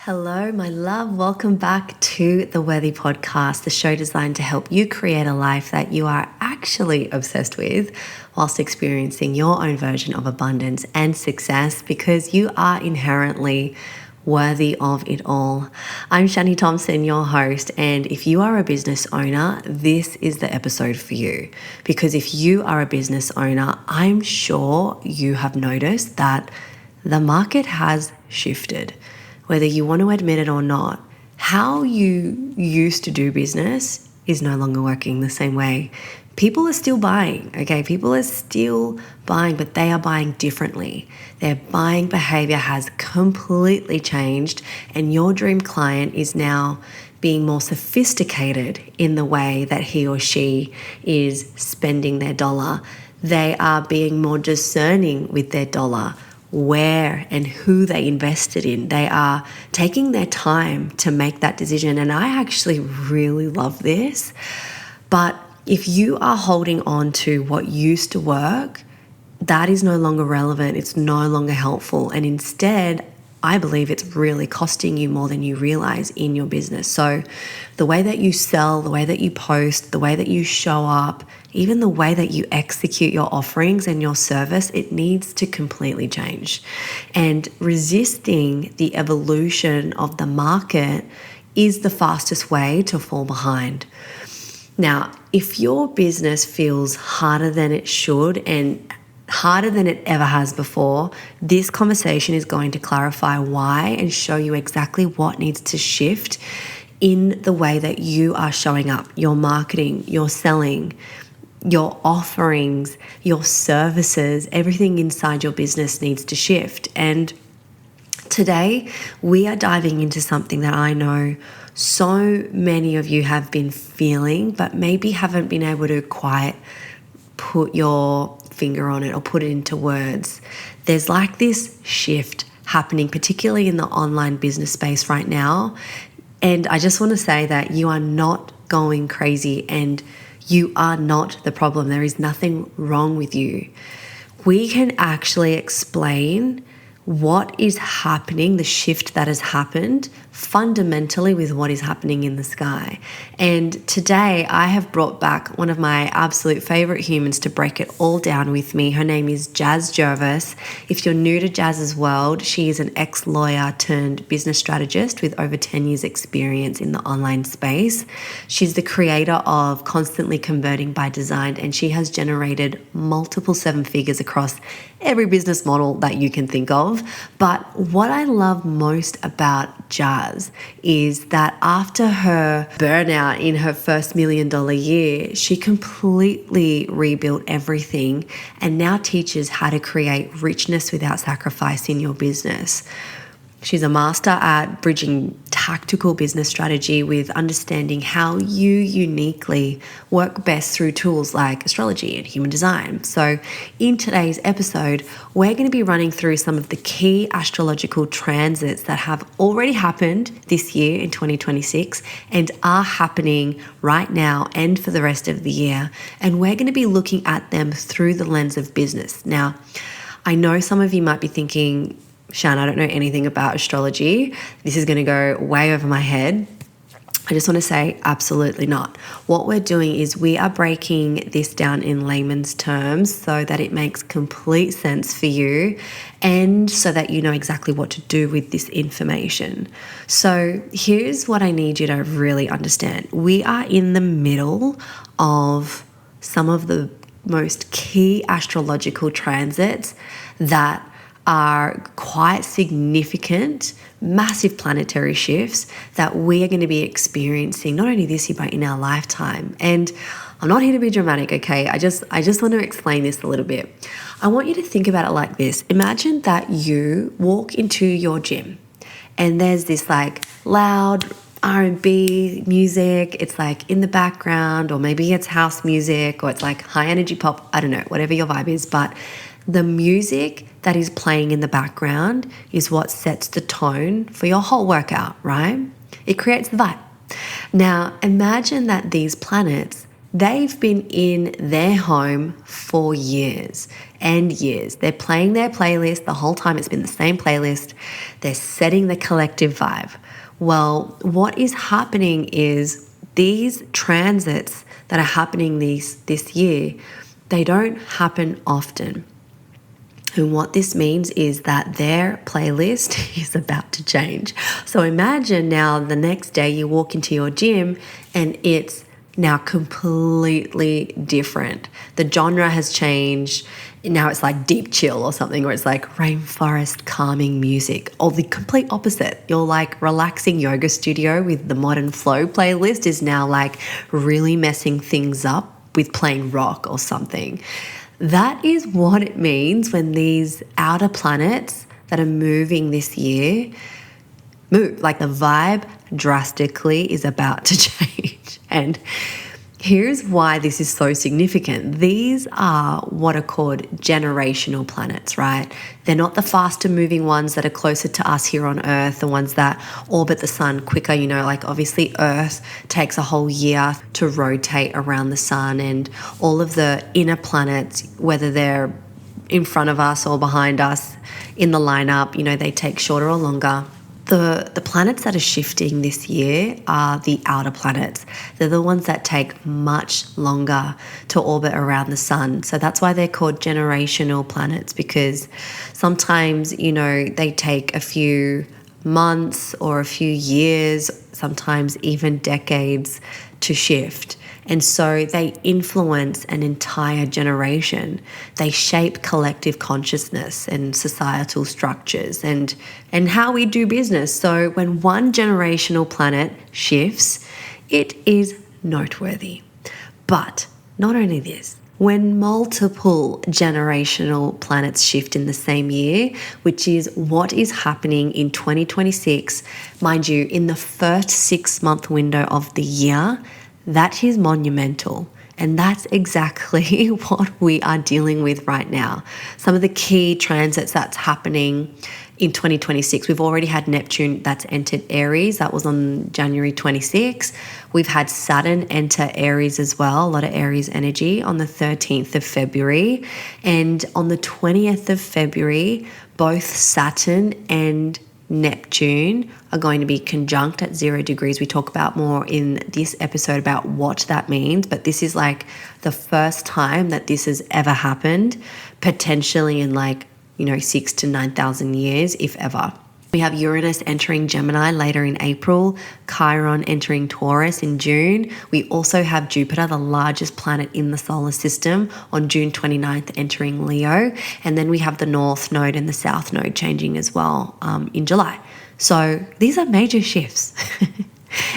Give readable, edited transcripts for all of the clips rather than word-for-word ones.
Hello, my love. Welcome back to the Worthy Podcast, the show designed to help you create a life that you are actually obsessed with whilst experiencing your own version of abundance and success because you are inherently worthy of it all. I'm Shani Thompson, your host, and if you are a business owner, this is the episode for you. Because if you are a business owner, I'm sure you have noticed that the market has shifted. Whether you want to admit it or not, how you used to do business is no longer working the same way. People are still buying, okay? People are still buying, but they are buying differently. Their buying behavior has completely changed, and your dream client is now being more sophisticated in the way that he or she is spending their dollar. They are being more discerning with their dollar, where and who they invested in. They are taking their time to make that decision. And I actually really love this. But if you are holding on to what used to work, that is no longer relevant. It's no longer helpful. And instead, I believe it's really costing you more than you realize in your business. So the way that you sell, the way that you post, the way that you show up, even the way that you execute your offerings and your service, it needs to completely change. And resisting the evolution of the market is the fastest way to fall behind. Now, if your business feels harder than it should and harder than it ever has before, this conversation is going to clarify why and show you exactly what needs to shift in the way that you are showing up, your marketing, your selling, your offerings, your services, everything inside your business needs to shift. And today we are diving into something that I know so many of you have been feeling, but maybe haven't been able to quite put your finger on it or put it into words. There's like this shift happening, particularly in the online business space right now. And I just want to say that you are not going crazy and you are not the problem. There is nothing wrong with you. We can actually explain what is happening, the shift that has happened fundamentally with what is happening in the sky. And today I have brought back one of my absolute favorite humans to break it all down with me. Her name is Jazze Jervis. If you're new to Jazze's world, she is an ex-lawyer turned business strategist with over 10 years experience in the online space. She's the creator of Constantly Converting by Design, and she has generated multiple seven figures across every business model that you can think of. But what I love most about Jazze is that after her burnout in her first $1 million year, she completely rebuilt everything and now teaches how to create richness without sacrifice in your business. She's a master at bridging tactical business strategy with understanding how you uniquely work best through tools like astrology and human design. So in today's episode, we're going to be running through some of the key astrological transits that have already happened this year in 2026 and are happening right now and for the rest of the year. And we're going to be looking at them through the lens of business. Now, I know some of you might be thinking, Shan, I don't know anything about astrology. This is going to go way over my head. I just want to say absolutely not. What we're doing is we are breaking this down in layman's terms so that it makes complete sense for you and so that you know exactly what to do with this information. So here's what I need you to really understand. We are in the middle of some of the most key astrological transits that are quite significant, massive planetary shifts that we are going to be experiencing not only this year but in our lifetime. And I'm not here to be dramatic, okay? I just want to explain this a little bit. I want you to think about it like this. Imagine that you walk into your gym and there's this like loud R&B music. It's like in the background, or maybe it's house music, or it's like high energy pop. I don't know, whatever your vibe is, but the music that is playing in the background is what sets the tone for your whole workout, right? It creates the vibe. Now, imagine that these planets They've been in their home for years and years. They're playing their playlist the whole time. It's been the same playlist. They're setting the collective vibe. Well, what is happening is these transits that are happening this year, they don't happen often. And what this means is that their playlist is about to change. So imagine now the next day you walk into your gym and it's now completely different. The genre has changed. Now it's like deep chill or something, or it's like rainforest calming music, or the complete opposite. Your like relaxing yoga studio with the Modern Flow playlist is now like really messing things up with playing rock or something. That is what it means when these outer planets that are moving this year move. Like the vibe drastically is about to change. And here's why this is so significant. These are what are called generational planets, right? They're not the faster moving ones that are closer to us here on Earth, the ones that orbit the sun quicker. You know, like obviously Earth takes a whole year to rotate around the sun, and all of the inner planets, whether they're in front of us or behind us in the lineup, you know, they take shorter or longer. The planets that are shifting this year are the outer planets. They're the ones that take much longer to orbit around the sun. So that's why they're called generational planets, because sometimes, you know, they take a few months or a few years, sometimes even decades to shift. And so they influence an entire generation. They shape collective consciousness and societal structures and how we do business. So when one generational planet shifts, it is noteworthy. But not only this, when multiple generational planets shift in the same year, which is what is happening in 2026, mind you, in the first 6-month window of the year, that is monumental. And that's exactly what we are dealing with right now. Some of the key transits that's happening in 2026, we've already had Neptune that's entered Aries. That was on January 26. We've had Saturn enter Aries as well, a lot of Aries energy on the 13th of February. And on the 20th of February, both Saturn and Neptune are going to be conjunct at 0 degrees. We talk about more in this episode about what that means, but this is like the first time that this has ever happened, potentially in 6,000 to 9,000 years, if ever. We have Uranus entering Gemini later in April, Chiron entering Taurus in June. We also have Jupiter, the largest planet in the solar system, on June 29th entering Leo. And then we have the North Node and the South Node changing as well in July. So these are major shifts.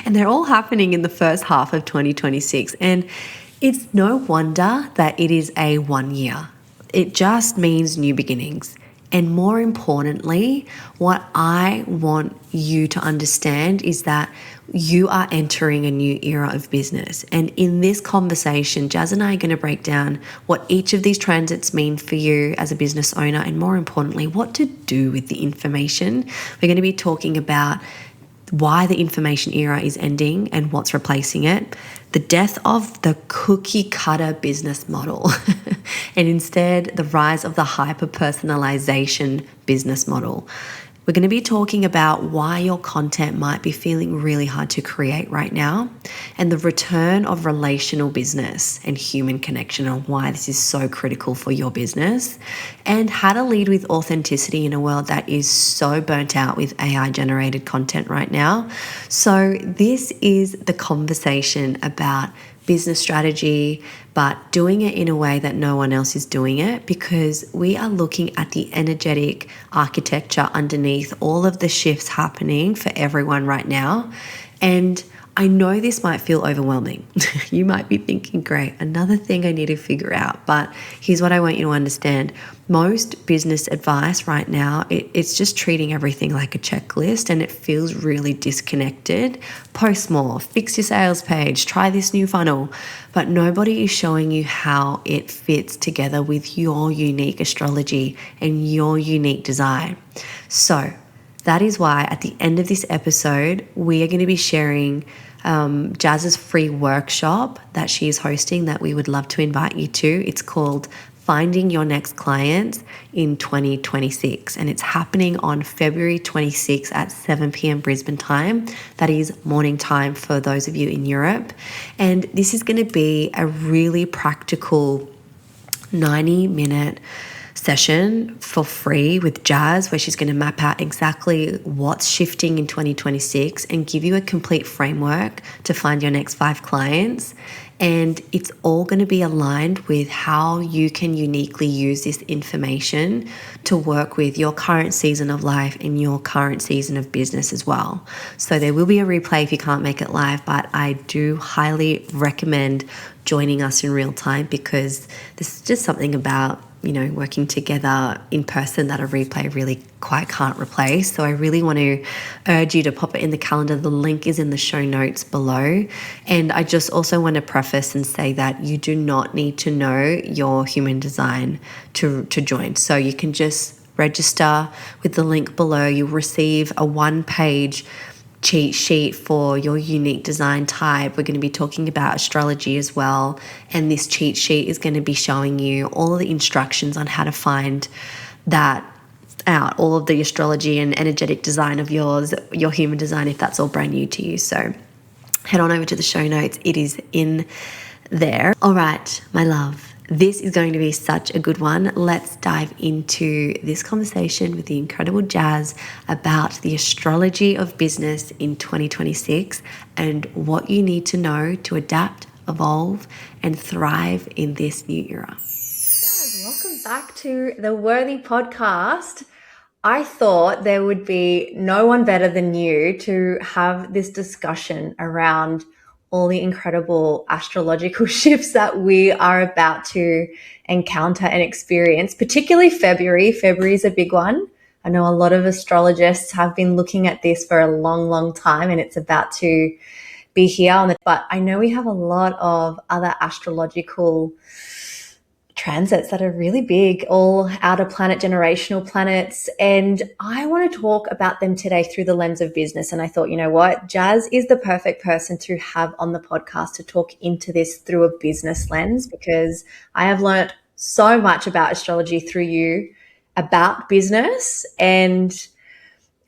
And they're all happening in the first half of 2026. And it's no wonder that it is a 1 year. It just means new beginnings. And more importantly, what I want you to understand is that you are entering a new era of business. And in this conversation, Jazz and I are going to break down what each of these transits mean for you as a business owner, and more importantly, what to do with the information. We're going to be talking about why the information era is ending and what's replacing it, the death of the cookie cutter business model, and instead the rise of the hyper-personalization business model. We're going to be talking about why your content might be feeling really hard to create right now, and the return of relational business and human connection, and why this is so critical for your business, and how to lead with authenticity in a world that is so burnt out with AI-generated content right now. So this is the conversation about business strategy, but doing it in a way that no one else is doing it, because we are looking at the energetic architecture underneath all of the shifts happening for everyone right now. And I know this might feel overwhelming. You might be thinking, great, another thing I need to figure out. But here's what I want you to understand. Most business advice right now, it's just treating everything like a checklist, and it feels really disconnected. Post more, fix your sales page, try this new funnel. But nobody is showing you how it fits together with your unique astrology and your unique design. So That is why at the end of this episode, we are going to be sharing Jazze's free workshop that she is hosting that we would love to invite you to. It's called Finding Your Next Clients in 2026, and it's happening on February 26th at 7 p.m. Brisbane time. That is morning time for those of you in Europe. And this is going to be a really practical 90-minute session for free with Jazz, where she's going to map out exactly what's shifting in 2026 and give you a complete framework to find your next 5 clients. And it's all going to be aligned with how you can uniquely use this information to work with your current season of life and your current season of business as well. So there will be a replay if you can't make it live, but I do highly recommend joining us in real time, because this is just something about, you know, working together in person that a replay really quite can't replace. So I really want to urge you to pop it in the calendar. The link is in the show notes below. And I just also want to preface and say that you do not need to know your human design to join. So you can just register with the link below. You'll receive a 1-page cheat sheet for your unique design type. We're going to be talking about astrology as well, and this cheat sheet is going to be showing you all of the instructions on how to find that out, all of the astrology and energetic design of yours, your human design, if that's all brand new to you. So head on over to the show notes, it is in there. All right, my love, this is going to be such a good one. Let's dive into this conversation with the incredible Jazz about the astrology of business in 2026 and what you need to know to adapt, evolve, and thrive in this new era. Jazz, welcome back to the Worthy Podcast. I thought there would be no one better than you to have this discussion around all the incredible astrological shifts that we are about to encounter and experience, particularly February. February is a big one. I know a lot of astrologists have been looking at this for a long, long time, and it's about to be here. But I know we have a lot of other astrological transits that are really big, all outer planet, generational planets. And I want to talk about them today through the lens of business. And I thought, you know what? Jazz is the perfect person to have on the podcast to talk into this through a business lens, because I have learned so much about astrology through you about business. And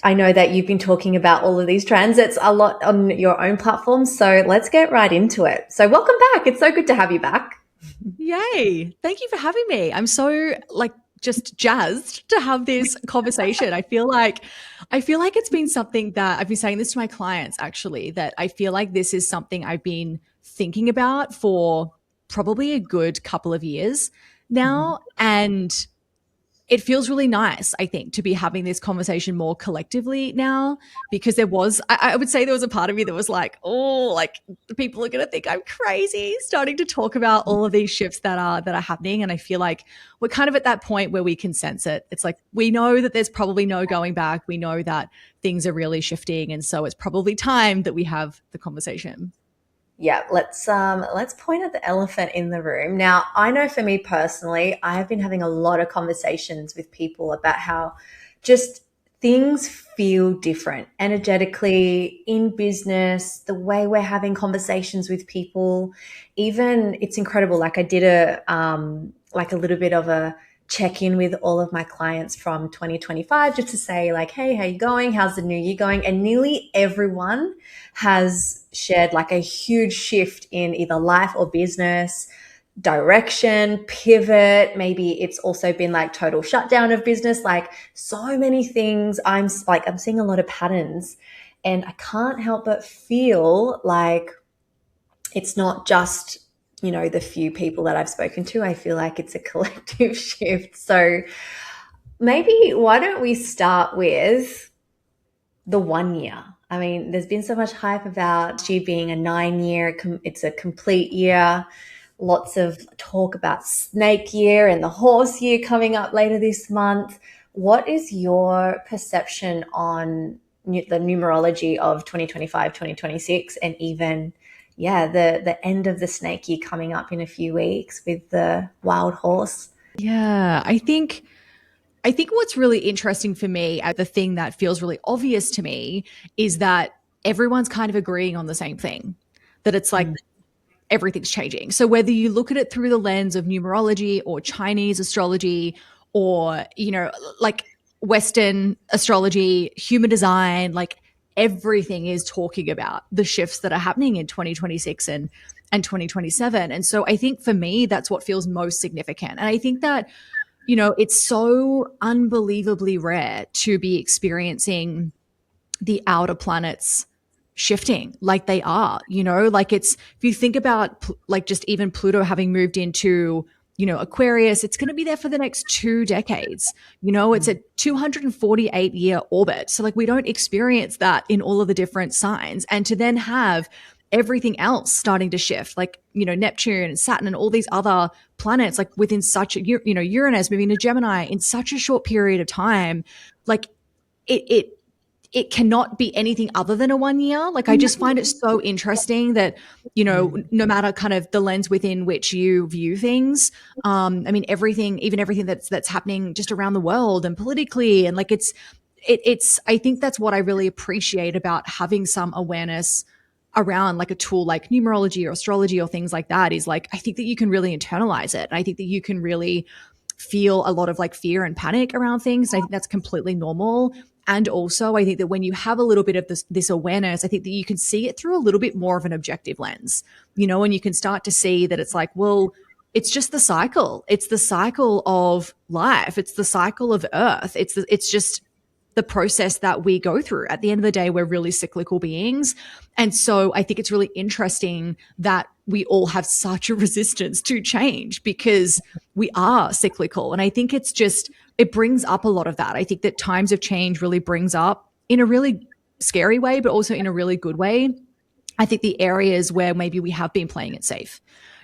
I know that you've been talking about all of these transits a lot on your own platform. So let's get right into it. So welcome back. It's so good to have you back. Yay. Thank you for having me. I'm so just jazzed to have this conversation. I feel like it's been something that I've been saying this to my clients, actually, that I feel like this is something I've been thinking about for probably a good couple of years now. And it feels really nice, I think, to be having this conversation more collectively now, because I would say there was a part of me that was like, oh, like people are going to think I'm crazy starting to talk about all of these shifts that are happening. And I feel like we're kind of at that point where we can sense it. It's like, we know that there's probably no going back. We know that things are really shifting. And so it's probably time that we have the conversation. Yeah, let's point at the elephant in the room. Now, I know for me personally, I have been having a lot of conversations with people about how just things feel different energetically in business, the way we're having conversations with people. Even it's incredible. Like I did a little bit of a check-in with all of my clients from 2025 just to say like, hey, how you going? How's the new year going? And nearly everyone has shared like a huge shift in either life or business, direction, pivot. Maybe it's also been like total shutdown of business, like so many things. I'm seeing a lot of patterns, and I can't help but feel like it's not just, you know, the few people that I've spoken to. I feel like it's a collective shift. So maybe why don't we start with the 1 year? I mean, there's been so much hype about you being a 9-year, it's a complete year. Lots of talk about snake year and the horse year coming up later this month. What is your perception on the numerology of 2025, 2026, and even, the end of the snake year coming up in a few weeks with the wild horse? Yeah, I think I think what's really interesting for me, the thing that feels really obvious to me, is that everyone's kind of agreeing on the same thing, that it's like everything's changing. So whether you look at it through the lens of numerology or Chinese astrology or, like Western astrology, human design, like everything is talking about the shifts that are happening in 2026 and 2027. And so I think for me, that's what feels most significant. And I think that, it's so unbelievably rare to be experiencing the outer planets shifting like they are, like if you think about like just even Pluto having moved into, Aquarius, it's going to be there for the next 2 decades. It's a 248-year orbit. So like we don't experience that in all of the different signs. And to then have everything else starting to shift, like, Neptune and Saturn and all these other planets, like within such a, Uranus moving to Gemini in such a short period of time, like it cannot be anything other than a 1 year. Like I just find it so interesting that, no matter kind of the lens within which you view things, I mean, everything that's happening just around the world and politically, and like it's, I think that's what I really appreciate about having some awareness around like a tool like numerology or astrology or things like that, is like, I think that you can really internalize it. And I think that you can really feel a lot of like fear and panic around things. And I think that's completely normal. And also, I think that when you have a little bit of this awareness, I think that you can see it through a little bit more of an objective lens, and you can start to see that it's like, well, it's just the cycle. It's the cycle of life. It's the cycle of Earth. It's just the process that we go through. At the end of the day, we're really cyclical beings. And so I think it's really interesting that we all have such a resistance to change because we are cyclical. And I think it brings up a lot of that. I think that times of change really brings up, in a really scary way, but also in a really good way, I think the areas where maybe we have been playing it safe,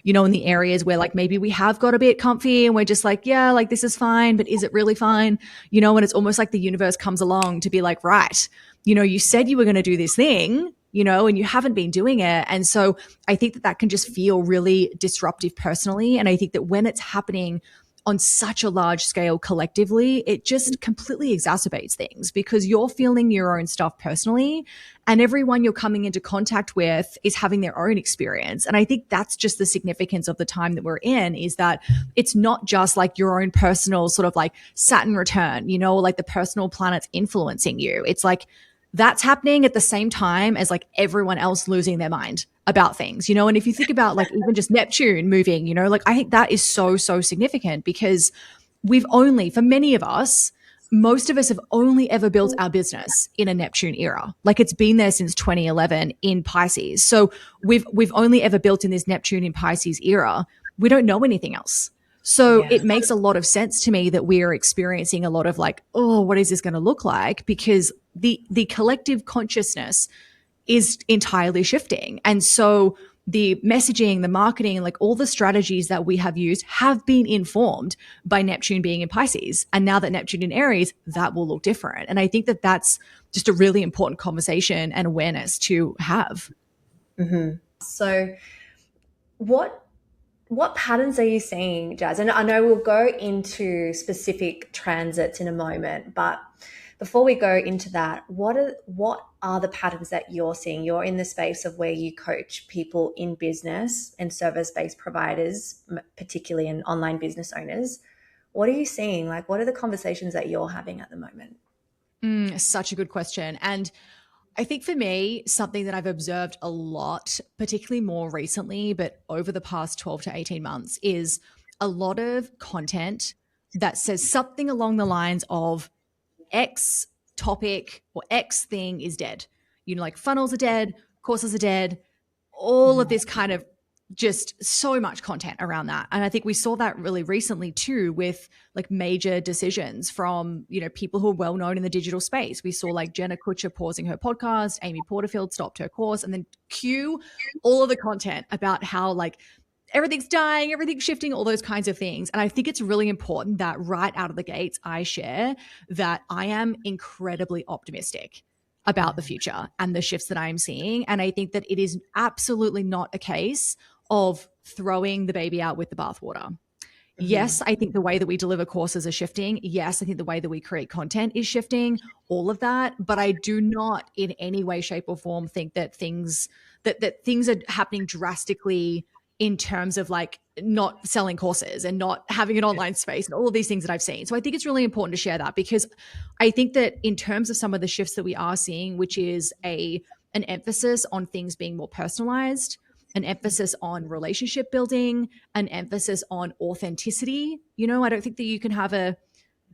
in the areas where like maybe we have got a bit comfy and we're just like, yeah, like this is fine, but is it really fine? And it's almost like the universe comes along to be like, right, you said you were going to do this thing, and you haven't been doing it. And so I think that can just feel really disruptive personally. And I think that when it's happening on such a large scale collectively, it just completely exacerbates things because you're feeling your own stuff personally and everyone you're coming into contact with is having their own experience. And I think that's just the significance of the time that we're in, is that it's not just like your own personal sort of like Saturn return, like the personal planets influencing you. It's like that's happening at the same time as like everyone else losing their mind about things, and if you think about like even just Neptune moving, like I think that is so significant because for many of us, most of us have only ever built our business in a Neptune era. Like it's been there since 2011 in Pisces. So we've only ever built in this Neptune in Pisces era. We don't know anything else. So it makes a lot of sense to me that we're experiencing a lot of like, oh, what is this going to look like? Because the collective consciousness is entirely shifting. And so the messaging, the marketing, like all the strategies that we have used have been informed by Neptune being in Pisces. And now that Neptune in Aries, that will look different. And I think that that's just a really important conversation and awareness to have. Mm-hmm. So what patterns are you seeing, Jazz? And I know we'll go into specific transits in a moment, but before we go into that, what are the patterns that you're seeing? You're in the space of where you coach people in business and service-based providers, particularly in online business owners. What are you seeing? Like, what are the conversations that you're having at the moment? Such a good question. And I think for me, something that I've observed a lot, particularly more recently, but over the past 12 to 18 months, is a lot of content that says something along the lines of X topic or X thing is dead. Like funnels are dead, courses are dead, all of this kind of just so much content around that. And I think we saw that really recently too with like major decisions from, people who are well known in the digital space. We saw like Jenna Kutcher pausing her podcast, Amy Porterfield stopped her course, and then cue all of the content about how like everything's dying, everything's shifting, all those kinds of things. And I think it's really important that right out of the gates, I share that I am incredibly optimistic about the future and the shifts that I'm seeing. And I think that it is absolutely not a case of throwing the baby out with the bathwater. Yes, I think the way that we deliver courses are shifting. Yes, I think the way that we create content is shifting, all of that. But I do not in any way, shape, or form think that things are happening drastically in terms of like not selling courses and not having an online space and all of these things that I've seen. So I think it's really important to share that, because I think that in terms of some of the shifts that we are seeing, which is an emphasis on things being more personalized, an emphasis on relationship building, an emphasis on authenticity. I don't think that you can have a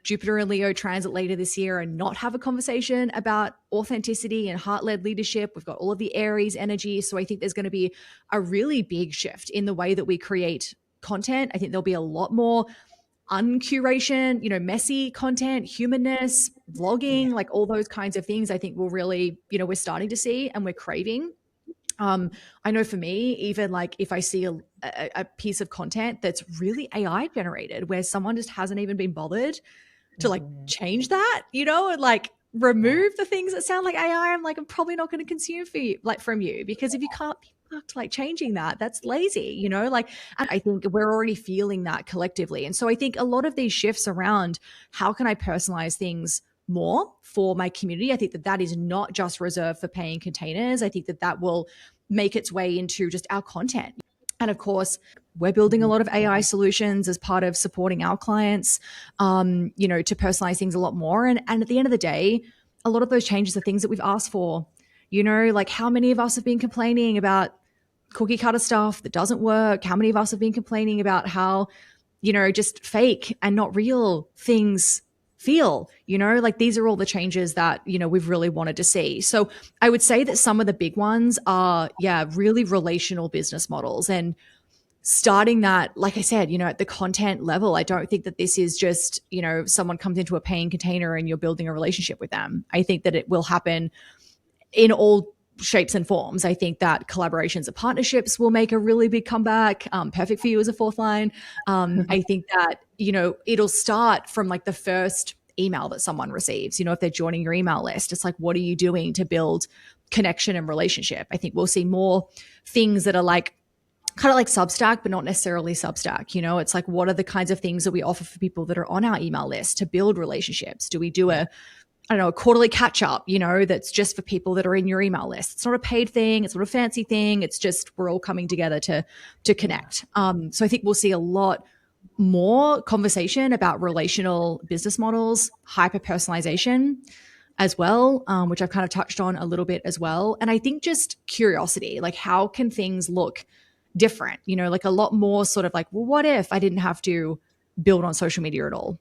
Jupiter and Leo transit later this year and not have a conversation about authenticity and heart-led leadership. We've got all of the Aries energy. So I think there's going to be a really big shift in the way that we create content. I think there'll be a lot more uncuration, messy content, humanness, vlogging, like all those kinds of things. I think will really, we're starting to see and we're craving. I know for me, even like if I see a piece of content that's really AI generated, where someone just hasn't even been bothered to like change that, and like remove the things that sound like AI, I'm probably not going to consume from you, because if you can't be fucked like changing that, that's lazy, like, and I think we're already feeling that collectively. And so I think a lot of these shifts around how can I personalize things more for my community, I think that is not just reserved for paying containers. I think that will make its way into just our content. And of course, we're building a lot of AI solutions as part of supporting our clients, to personalize things a lot more. And at the end of the day, a lot of those changes are things that we've asked for. Like how many of us have been complaining about cookie cutter stuff that doesn't work? How many of us have been complaining about how, just fake and not real things feel, like these are all the changes that, we've really wanted to see. So I would say that some of the big ones are, really relational business models, and starting that, like I said, at the content level. I don't think that this is just, someone comes into a paying container and you're building a relationship with them. I think that it will happen in all shapes and forms. I think that collaborations and partnerships will make a really big comeback. Perfect for you as a fourth line. I think that, it'll start from like the first email that someone receives, if they're joining your email list. It's like, what are you doing to build connection and relationship? I think we'll see more things that are like kind of like Substack, but not necessarily Substack. It's like, what are the kinds of things that we offer for people that are on our email list to build relationships? Do we do a quarterly catch up, that's just for people that are in your email list? It's not a paid thing. It's not a fancy thing. It's just, we're all coming together to connect. So I think we'll see a lot more conversation about relational business models, hyper personalization as well, which I've kind of touched on a little bit as well. And I think just curiosity, like how can things look different? Like a lot more sort of like, well, what if I didn't have to build on social media at all?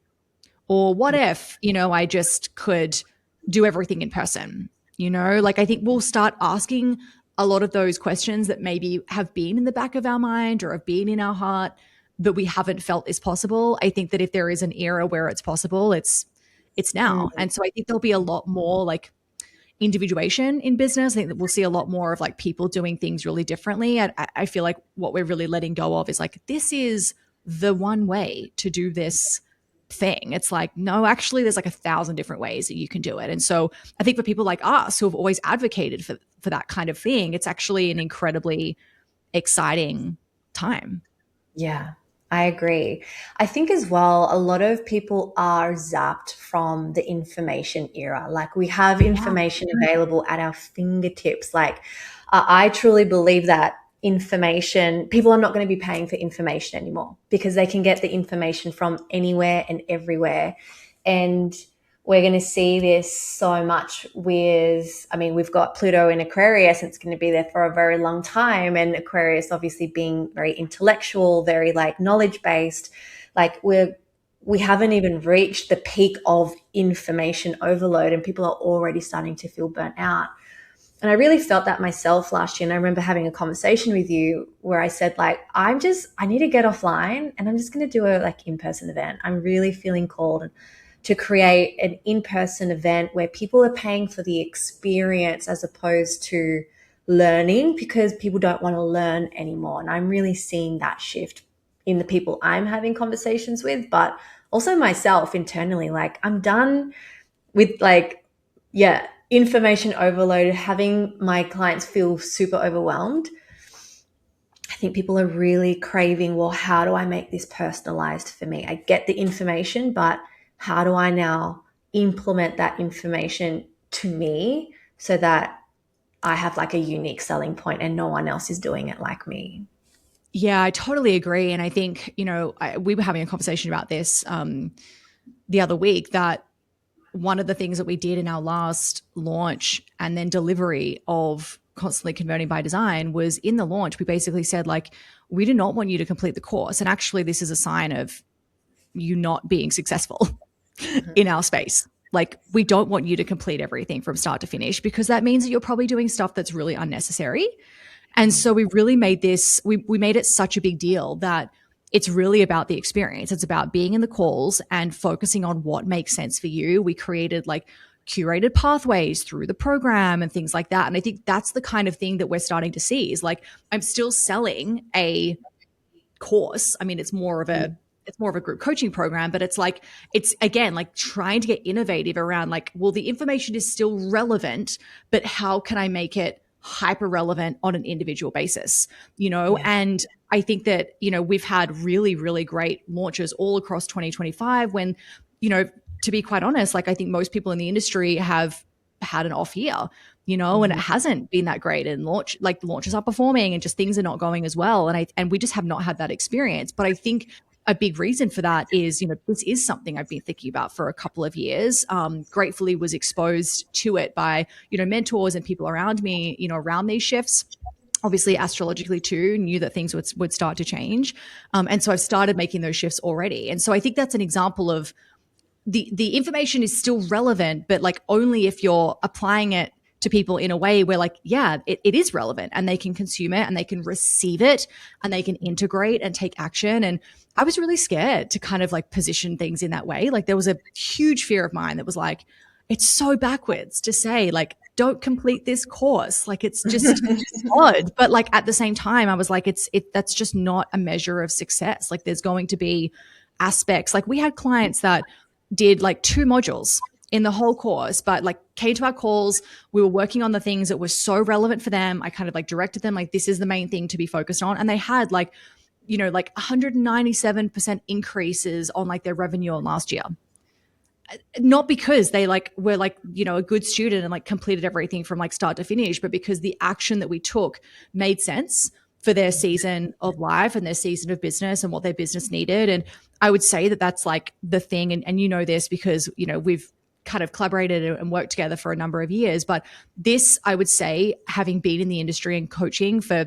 Or what if, I just could do everything in person? Like I think we'll start asking a lot of those questions that maybe have been in the back of our mind or have been in our heart, but we haven't felt is possible. I think that if there is an era where it's possible, it's now. And so I think there'll be a lot more like individuation in business. I think that we'll see a lot more of like people doing things really differently. I feel like what we're really letting go of is like, this is the one way to do this thing. It's like, no, actually there's like 1,000 different ways that you can do it. And so I think for people like us who have always advocated for that kind of thing, it's actually an incredibly exciting time. Yeah, I agree. I think as well, a lot of people are zapped from the information era. Like we have information available at our fingertips. Like I truly believe that people are not going to be paying for information anymore because they can get the information from anywhere and everywhere. And we're going to see this so much we've got Pluto in Aquarius, and it's going to be there for a very long time. And Aquarius obviously being very intellectual, very like knowledge-based, like we haven't even reached the peak of information overload, and people are already starting to feel burnt out. And I really felt that myself last year. And I remember having a conversation with you where I said, like, I need to get offline and I'm just going to do a like in-person event. I'm really feeling called to create an in-person event where people are paying for the experience as opposed to learning, because people don't want to learn anymore. And I'm really seeing that shift in the people I'm having conversations with, but also myself internally. Like I'm done with information overload, having my clients feel super overwhelmed. I think people are really craving, well, how do I make this personalized for me? I get the information, but how do I now implement that information to me so that I have like a unique selling point and no one else is doing it like me? Yeah, I totally agree. And I think, we were having a conversation about this the other week, that one of the things that we did in our last launch and then delivery of Constantly Converting by Design was, in the launch, we basically said, like, we do not want you to complete the course. And actually, this is a sign of you not being successful in our space. Like, we don't want you to complete everything from start to finish, because that means that you're probably doing stuff that's really unnecessary. And so we really made this, we made it such a big deal that it's really about the experience. It's about being in the calls and focusing on what makes sense for you. We created like curated pathways through the program and things like that. And I think that's the kind of thing that we're starting to see, is like, I'm still selling a course. I mean, it's more of a group coaching program, but it's again, like trying to get innovative around like, well, the information is still relevant, but how can I make it hyper relevant on an individual basis, Yeah. And I think that, we've had really, really great launches all across 2025 when, to be quite honest, like, I think most people in the industry have had an off year, and it hasn't been that great, and launches are performing and just things are not going as well. And we just have not had that experience. But I think a big reason for that is, this is something I've been thinking about for a couple of years. Gratefully was exposed to it by, mentors and people around me, around these shifts. Obviously, astrologically too, knew that things would start to change. And so I've started making those shifts already. And so I think that's an example of the information is still relevant, but like only if you're applying it to people in a way where, like, yeah, it is relevant and they can consume it and they can receive it and they can integrate and take action. And I was really scared to kind of like position things in that way. Like, there was a huge fear of mine that was like, it's so backwards to say, like, don't complete this course. Like, it's just odd. But like, at the same time, I was like, that's just not a measure of success. Like, there's going to be aspects. Like, we had clients that did like 2 modules in the whole course, but like came to our calls. We were working on the things that were so relevant for them. I kind of like directed them, like, this is the main thing to be focused on. And they had like, like 197% increases on like their revenue on last year. Not because they like were like, a good student and like completed everything from like start to finish, but because the action that we took made sense for their season of life and their season of business and what their business needed. And I would say that that's like the thing. And this because, we've kind of collaborated and worked together for a number of years. But this, I would say, having been in the industry and coaching for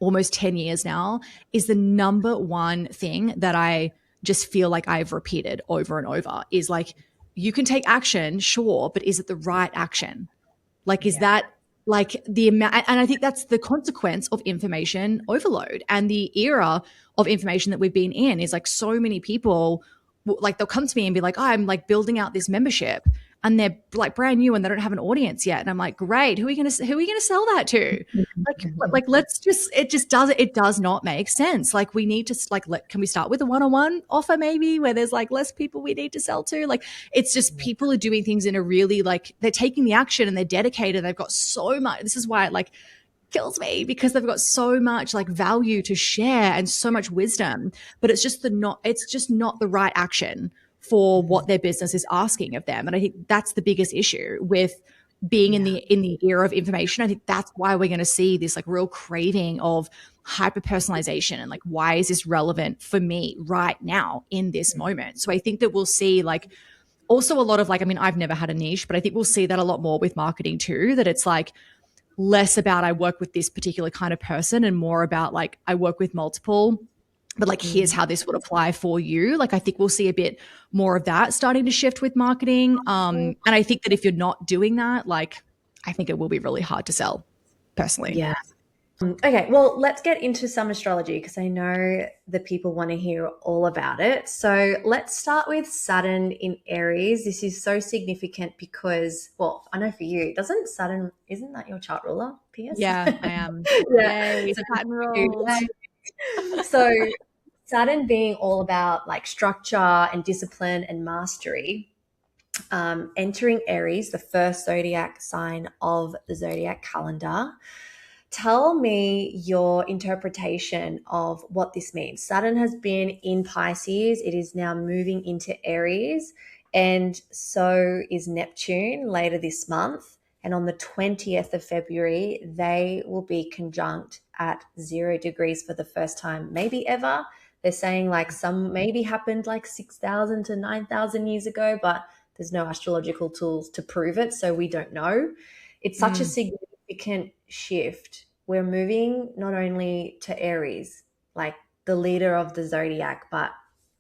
almost 10 years now, is the number one thing that I just feel like I've repeated over and over, is like, you can take action, sure, but is it the right action? Like, is that like the amount? And I think that's the consequence of information overload. And the era of information that we've been in is like, so many people, like, they'll come to me and be like, oh, I'm like building out this membership, and they're like brand new and they don't have an audience yet. And I'm like, great, who are you going to sell that to? It does not make sense. Like, we need to can we start with a one-on-one offer maybe, where there's like less people we need to sell to? Like, it's just people are doing things in a really, like, they're taking the action and they're dedicated. They've got so much. This is why it like kills me, because they've got so much like value to share and so much wisdom, but it's just not the right action for what their business is asking of them. And I think that's the biggest issue with being in the era of information. I think that's why we're going to see this like real craving of hyper personalization, and like, why is this relevant for me right now in this moment? So I think that we'll see like also a lot of like, I mean, I've never had a niche, but I think we'll see that a lot more with marketing too, that it's like less about I work with this particular kind of person and more about like I work with multiple, but like, here's how this would apply for you. Like, I think we'll see a bit more of that starting to shift with marketing. And I think that if you're not doing that, like, I think it will be really hard to sell personally. Yeah. Okay, well, let's get into some astrology, because I know the people want to hear all about it. So let's start with Saturn in Aries. This is so significant because, well, I know for you, isn't that your chart ruler, Piers? Yeah, I am. Yeah. Yay, Saturn rules. So Saturn being all about like structure and discipline and mastery, entering Aries, the first zodiac sign of the zodiac calendar, tell me your interpretation of what this means. Saturn has been in Pisces, it is now moving into Aries, and so is Neptune later this month. And on the 20th of February, they will be conjunct at 0 degrees for the first time, maybe ever. They're saying like some maybe happened like 6,000 to 9,000 years ago, but there's no astrological tools to prove it, so we don't know. It's such a Mm, significant shift. We're moving not only to Aries, like the leader of the zodiac, but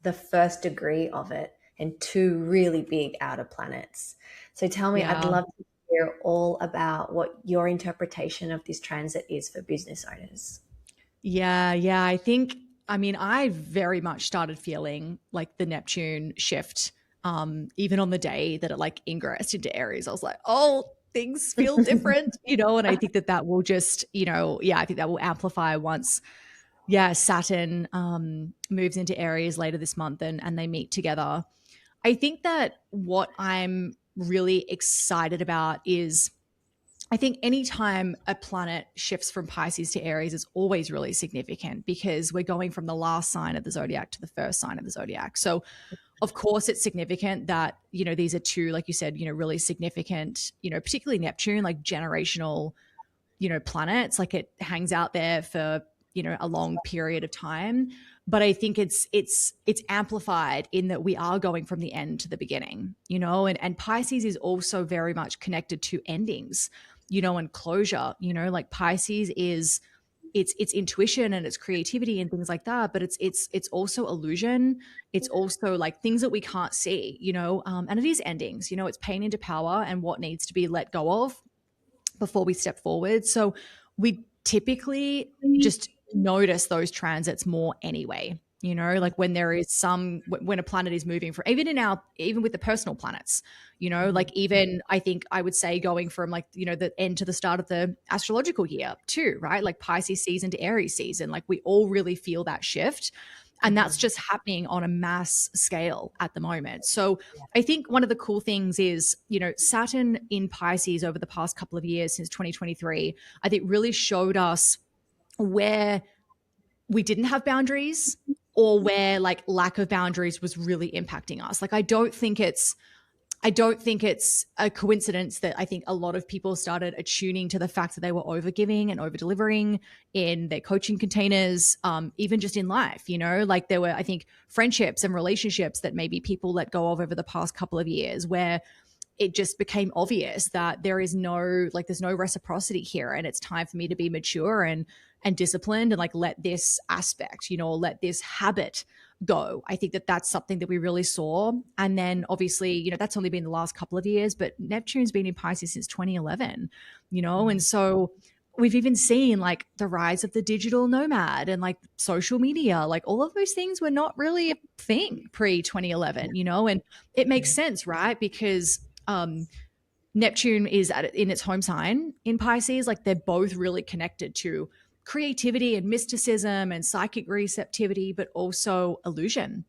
the first degree of it, and two really big outer planets. So tell me, I'd yeah. love to hear all about what your interpretation of this transit is for business owners. Yeah, yeah. I mean, I very much started feeling like the Neptune shift, even on the day that it like ingressed into Aries. I was like, oh, things feel different, and I think that that will just, yeah, I think that will amplify once, yeah, Saturn moves into Aries later this month and they meet together. I think that what I'm really excited about is I think anytime a planet shifts from Pisces to Aries is always really significant because we're going from the last sign of the zodiac to the first sign of the zodiac. So, of course, it's significant that, these are two, like you said, really significant, particularly Neptune, like generational, planets. Like it hangs out there for, a long period of time. But I think it's amplified in that we are going from the end to the beginning, and Pisces is also very much connected to endings, and closure, like Pisces is it's intuition and it's creativity and things like that, but it's also illusion. It's also like things that we can't see, and it is endings, it's pain into power and what needs to be let go of before we step forward. So we typically just notice those transits more anyway. Like when there is when a planet is moving from, even with the personal planets, like even I think I would say going from like, the end to the start of the astrological year too, right? Like Pisces season to Aries season, like we all really feel that shift. And that's just happening on a mass scale at the moment. So I think one of the cool things is, Saturn in Pisces over the past couple of years since 2023, I think really showed us where we didn't have boundaries or where like lack of boundaries was really impacting us. Like I don't think it's a coincidence that I think a lot of people started attuning to the fact that they were overgiving and over delivering in their coaching containers, even just in life, like there were, I think, friendships and relationships that maybe people let go of over the past couple of years where it just became obvious that there's no reciprocity here, and it's time for me to be mature and disciplined and like let this aspect, or let this habit go. I think that that's something that we really saw. And then obviously, that's only been the last couple of years, but Neptune's been in Pisces since 2011, and so we've even seen like the rise of the digital nomad and like social media, like all of those things were not really a thing pre 2011, and it makes sense, right? Because Neptune is in its home sign in Pisces. Like they're both really connected to creativity and mysticism and psychic receptivity, but also illusion,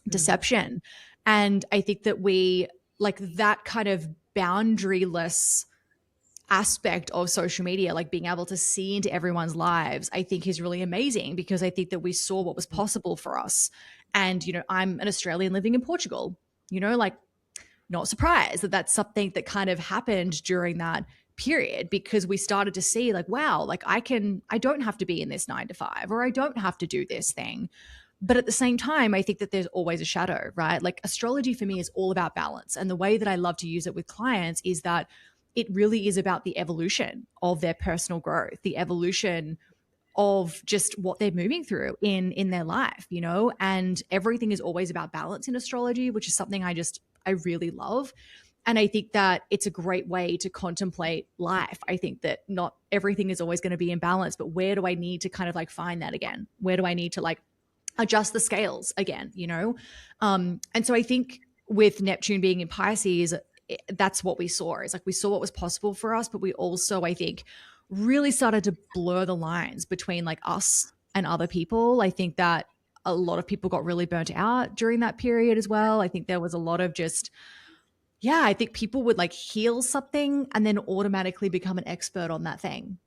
deception. And I think that we like that kind of boundaryless aspect of social media, like being able to see into everyone's lives, I think is really amazing because I think that we saw what was possible for us. And, I'm an Australian living in Portugal, like not surprised that that's something that kind of happened during that period because we started to see like, wow, like I don't have to be in this 9 to 5 or I don't have to do this thing. But at the same time, I think that there's always a shadow, right? Like astrology for me is all about balance. And the way that I love to use it with clients is that it really is about the evolution of their personal growth, the evolution of just what they're moving through in their life, and everything is always about balance in astrology, which is something I really love. And I think that it's a great way to contemplate life. I think that not everything is always going to be in balance, but where do I need to kind of like find that again? Where do I need to like adjust the scales again, and so I think with Neptune being in Pisces, that's what we saw. Is like we saw what was possible for us, but we also, I think, really started to blur the lines between like us and other people. I think that a lot of people got really burnt out during that period as well. I think there was a lot of just, yeah, I think people would like heal something and then automatically become an expert on that thing.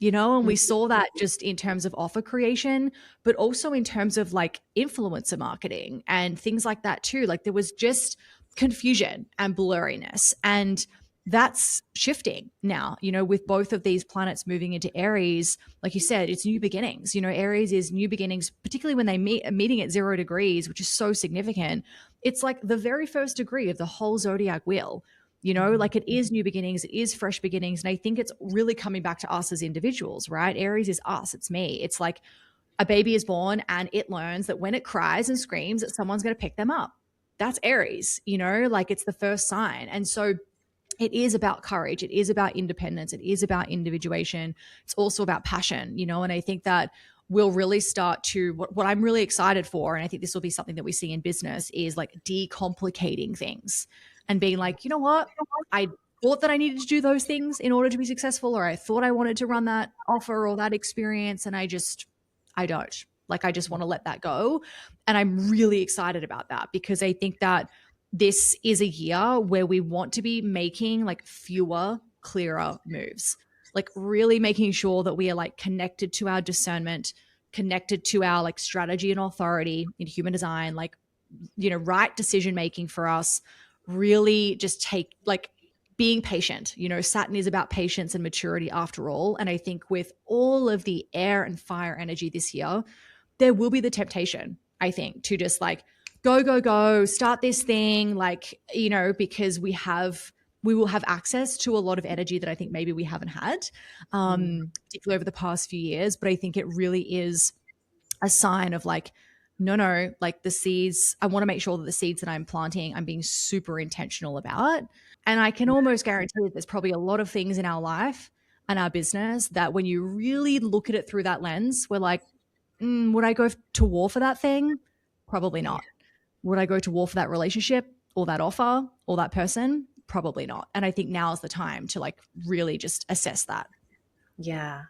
And we saw that just in terms of offer creation, but also in terms of like influencer marketing and things like that too. Like there was just confusion and blurriness. And that's shifting now, with both of these planets moving into Aries. Like you said, it's new beginnings. Aries is new beginnings, particularly when they meeting at 0 degrees, which is so significant. It's like the very first degree of the whole zodiac wheel. Like it is new beginnings, it is fresh beginnings. And I think it's really coming back to us as individuals, right? Aries is us, it's me. It's like a baby is born and it learns that when it cries and screams, that someone's going to pick them up. That's Aries, like it's the first sign. And so it is about courage. It is about independence. It is about individuation. It's also about passion, and I think that we'll really start to, what I'm really excited for, and I think this will be something that we see in business, is like decomplicating things and being like, you know what? I thought that I needed to do those things in order to be successful, or I thought I wanted to run that offer or that experience, and I don't. Like, I just want to let that go. And I'm really excited about that because I think that this is a year where we want to be making like fewer, clearer moves, like really making sure that we are like connected to our discernment, connected to our like strategy and authority in human design, like, right decision making for us, really just take like being patient. Saturn is about patience and maturity after all. And I think with all of the air and fire energy this year, there will be the temptation, I think, to just like go, start this thing, like, because we will have access to a lot of energy that I think maybe we haven't had, particularly over the past few years. But I think it really is a sign of like, no, like the seeds, I want to make sure that the seeds that I'm planting, I'm being super intentional about. And I can almost guarantee that there's probably a lot of things in our life and our business that when you really look at it through that lens, we're like, would I go to war for that thing? Probably not. Would I go to war for that relationship or that offer or that person? Probably not. And I think now is the time to like really just assess that. Yeah.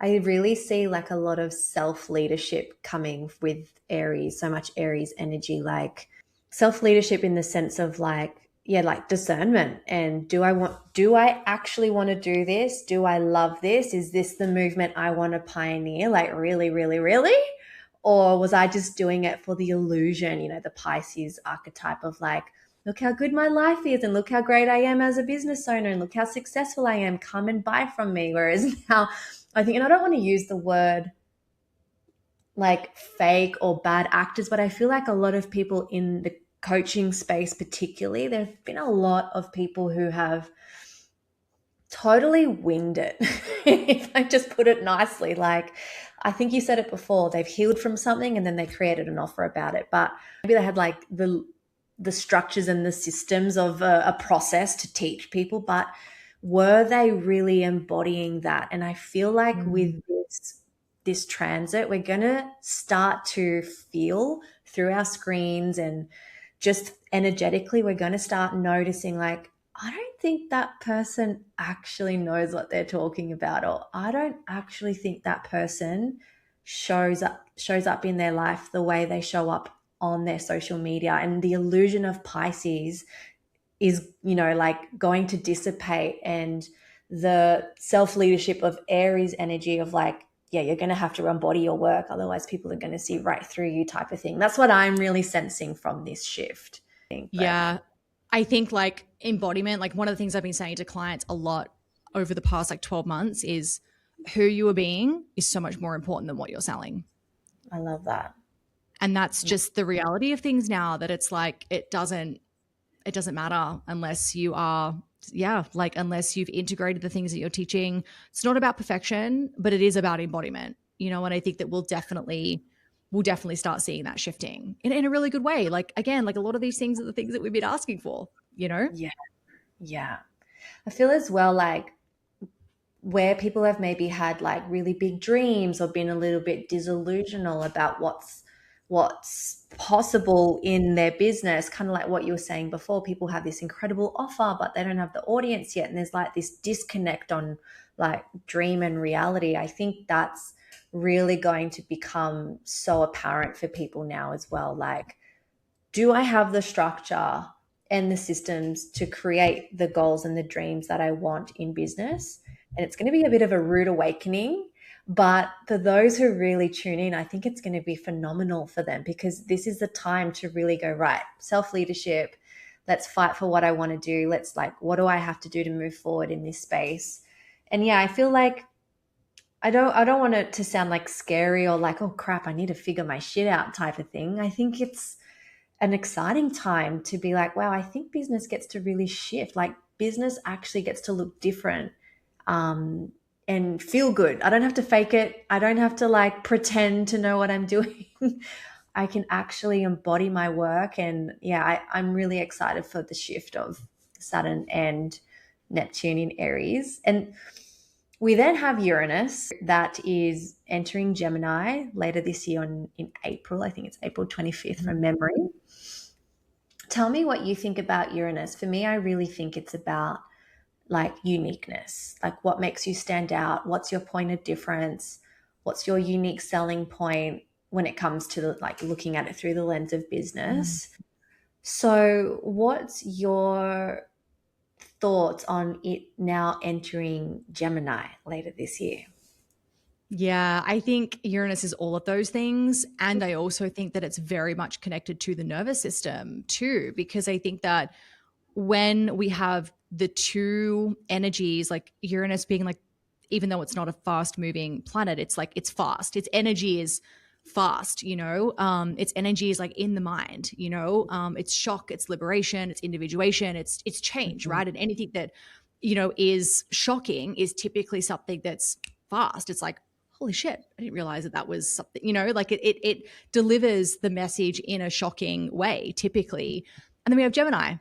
I really see like a lot of self-leadership coming with Aries, so much Aries energy, like self-leadership in the sense of like, yeah, like discernment. And do I actually want to do this? Do I love this? Is this the movement I want to pioneer? Like really, really, really? Or was I just doing it for the illusion, the Pisces archetype of like, look how good my life is and look how great I am as a business owner and look how successful I am. Come and buy from me. Whereas now I think, and I don't want to use the word like fake or bad actors, but I feel like a lot of people in the coaching space particularly, there have been a lot of people who have totally winged it, if I just put it nicely. Like, I think you said it before, they've healed from something and then they created an offer about it. But maybe they had like the structures and the systems of a process to teach people, but were they really embodying that? And I feel like with this transit, we're going to start to feel through our screens and just energetically, we're going to start noticing like, I don't think that person actually knows what they're talking about, or I don't actually think that person shows up in their life the way they show up on their social media. And the illusion of Pisces is, like going to dissipate, and the self-leadership of Aries energy of like, yeah, you're going to have to embody your work. Otherwise people are going to see right through you type of thing. That's what I'm really sensing from this shift. Yeah. I think like embodiment, like one of the things I've been saying to clients a lot over the past like 12 months is who you are being is so much more important than what you're selling. I love that. And that's just the reality of things now, that it's like, it doesn't matter unless you are, unless you've integrated the things that you're teaching. It's not about perfection, but it is about embodiment, and I think that we'll definitely start seeing that shifting in a really good way. Like, again, like a lot of these things are the things that we've been asking for, Yeah. Yeah. I feel as well like where people have maybe had like really big dreams or been a little bit disillusional about what's possible in their business, kind of like what you were saying before, people have this incredible offer, but they don't have the audience yet. And there's like this disconnect on like dream and reality. I think that's really going to become so apparent for people now as well. Like, do I have the structure and the systems to create the goals and the dreams that I want in business? And it's going to be a bit of a rude awakening. But for those who really tune in, I think it's going to be phenomenal for them, because this is the time to really go, right, self-leadership, let's fight for what I want to do. Let's, like, what do I have to do to move forward in this space? And yeah, I feel like I don't want it to sound like scary or like, oh crap, I need to figure my shit out type of thing. I think it's an exciting time to be like, wow, I think business gets to really shift. Like, business actually gets to look different, um, and feel good. I don't have to fake it. I don't have to like pretend to know what I'm doing. I can actually embody my work. And yeah, I'm really excited for the shift of Saturn and Neptune in Aries. And we then have Uranus that is entering Gemini later this year in April. I think it's April 25th from memory. Tell me what you think about Uranus. For me, I really think it's about like uniqueness, like what makes you stand out, what's your point of difference, what's your unique selling point when it comes to like looking at it through the lens of business. So, what's your thoughts on it now entering Gemini later this year? Yeah, I think Uranus is all of those things. And I also think that it's very much connected to the nervous system too, because I think that when we have the two energies, like Uranus being like, even though it's not a fast moving planet, it's like it's fast. Its energy is fast, its energy is like in the mind, it's shock, it's liberation, it's individuation, it's change, right? And anything that, is shocking is typically something that's fast. It's like, holy shit, I didn't realize that was something, like it delivers the message in a shocking way typically. And then we have Gemini,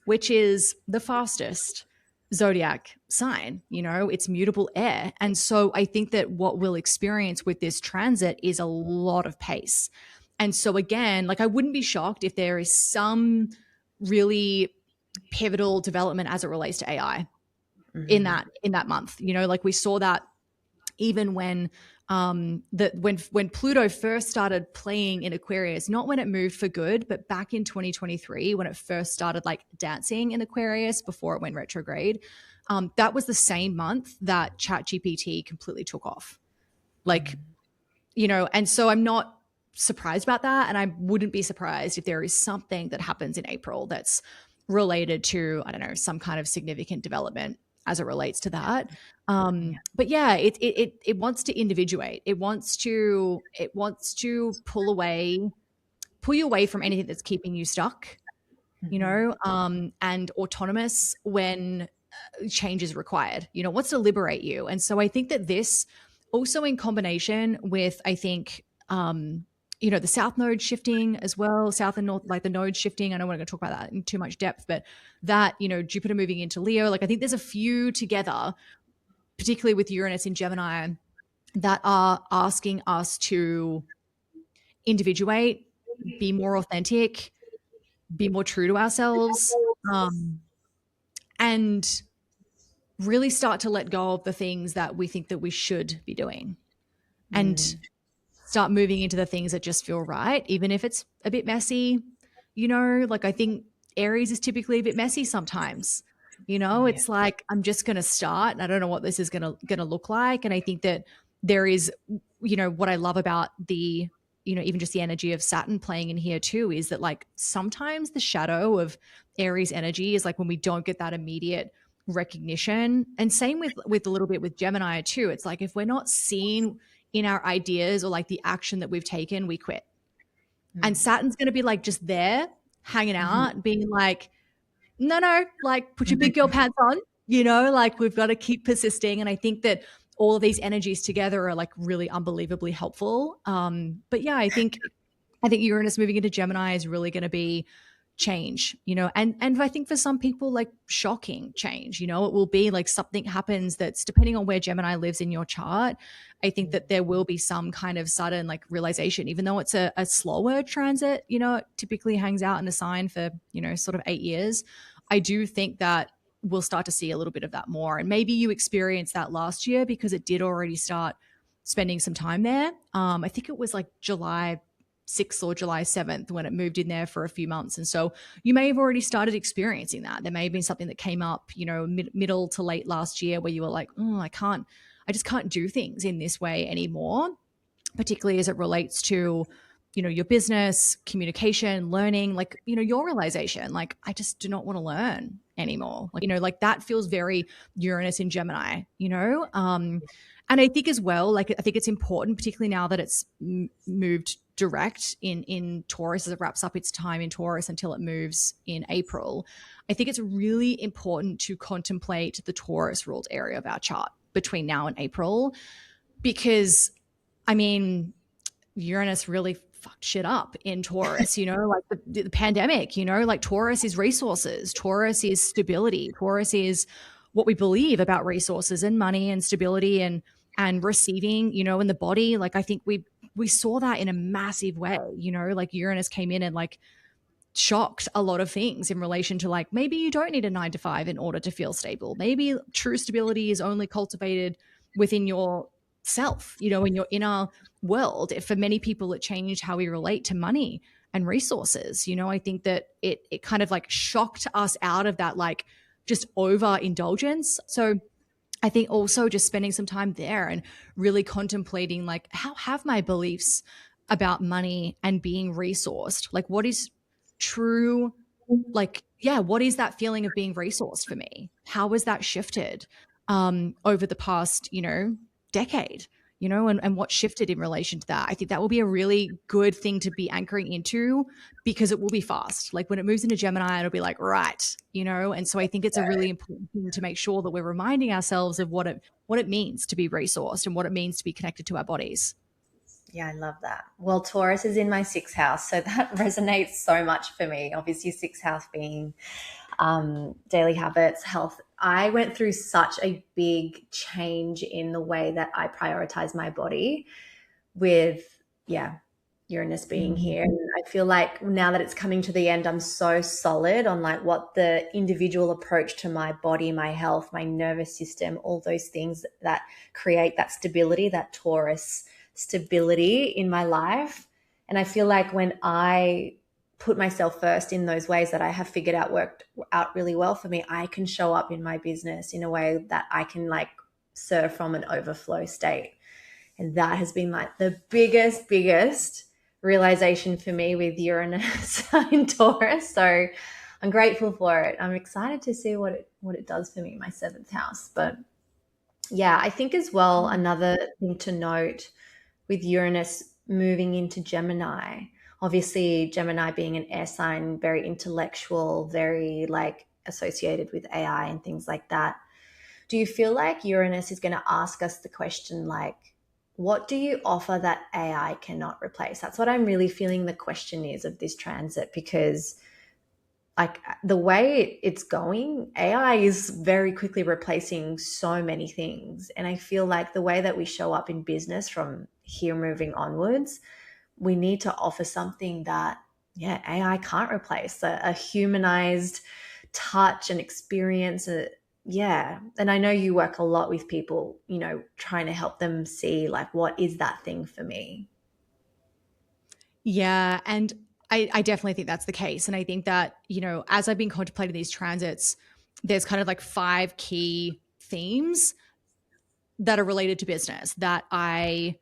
which is the fastest zodiac sign. It's mutable air. And so I think that what we'll experience with this transit is a lot of pace. And so again, like I wouldn't be shocked if there is some really pivotal development as it relates to AI in that month. Like we saw that even when when Pluto first started playing in Aquarius, not when it moved for good, but back in 2023 when it first started like dancing in Aquarius before it went retrograde, that was the same month that ChatGPT completely took off. Like, and so I'm not surprised about that, and I wouldn't be surprised if there is something that happens in April that's related to, I don't know, some kind of significant development as it relates to that. But yeah, it wants to individuate. It wants to pull you away from anything that's keeping you stuck, and autonomous when change is required. Wants to liberate you. And so I think that this also in combination with, I think, the south node shifting as well, south and north, like the node shifting. I know we're going to talk about that in too much depth, but that, Jupiter moving into Leo, like I think there's a few together, particularly with Uranus in Gemini, that are asking us to individuate, be more authentic, be more true to ourselves, and really start to let go of the things that we think that we should be doing. And start moving into the things that just feel right, even if it's a bit messy. Like I think Aries is typically a bit messy sometimes. It's like, I'm just going to start and I don't know what this is going to look like. And I think that there is, what I love about the, even just the energy of Saturn playing in here too, is that like sometimes the shadow of Aries energy is like when we don't get that immediate recognition. And same with a little bit with Gemini too. It's like if we're not seen in our ideas or like the action that we've taken, we quit. And Saturn's going to be like just there hanging out, being like, no, like put your big girl pants on, like we've got to keep persisting. And I think that all of these energies together are like really unbelievably helpful. But yeah, I think Uranus moving into Gemini is really going to be change, and I think for some people like shocking change, it will be like something happens that's depending on where Gemini lives in your chart. I think that there will be some kind of sudden like realization, even though it's a slower transit, it typically hangs out in a sign for, sort of 8 years. I do think that we'll start to see a little bit of that more. And maybe you experienced that last year because it did already start spending some time there. I think it was like July 6th or July 7th when it moved in there for a few months. And so you may have already started experiencing that. There may have been something that came up, middle to late last year where you were like, oh, I just can't do things in this way anymore, particularly as it relates to, your business, communication, learning, like, your realization, like, I just do not want to learn anymore. Like that feels very Uranus in Gemini, and I think as well, like, I think it's important, particularly now that it's moved direct in Taurus as it wraps up its time in Taurus until it moves in April. I think it's really important to contemplate the Taurus ruled area of our chart between now and April, because Uranus really fucked shit up in Taurus, like the pandemic, like Taurus is resources, Taurus is stability, Taurus is what we believe about resources and money and stability and receiving, in the body. Like, I think we saw that in a massive way, like Uranus came in and like shocked a lot of things in relation to, like, maybe you don't need a 9 to 5 in order to feel stable. Maybe true stability is only cultivated within yourself, in your inner world. For many people, it changed how we relate to money and resources. I think that it kind of like shocked us out of that, like, just overindulgence. So I think also just spending some time there and really contemplating, like, how have my beliefs about money and being resourced, like, what is true, like, yeah, what is that feeling of being resourced for me? How has that shifted over the past, decade, and what shifted in relation to that? I think that will be a really good thing to be anchoring into, because it will be fast. Like, when it moves into Gemini, it'll be like, right, and so I think it's a really important thing to make sure that we're reminding ourselves of what it means to be resourced and what it means to be connected to our bodies. Yeah, I love that. Well, Taurus is in my 6th house, so that resonates so much for me. Obviously, 6th house being daily habits, health. I went through such a big change in the way that I prioritize my body with, Uranus being here. And I feel like now that it's coming to the end, I'm so solid on like what the individual approach to my body, my health, my nervous system, all those things that create that stability, that Taurus stability in my life. And I feel like when I put myself first in those ways that I have figured out worked out really well for me, I can show up in my business in a way that I can like serve from an overflow state. And that has been like the biggest realization for me with Uranus in Taurus. So I'm grateful for it. I'm excited to see what it does for me in my 7th house. But yeah, I think as well, another thing to note with Uranus moving into Gemini, obviously Gemini being an air sign, very intellectual, very like associated with AI and things like that. Do you feel like Uranus is going to ask us the question, like, what do you offer that AI cannot replace? That's what I'm really feeling the question is of this transit, because like the way it's going, AI is very quickly replacing so many things. And I feel like the way that we show up in business from here moving onwards, we need to offer something that, AI can't replace, a humanized touch and experience. And I know you work a lot with people, trying to help them see like, what is that thing for me? Yeah. And I definitely think that's the case. And I think that, as I've been contemplating these transits, there's kind of like 5 key themes that are related to business that I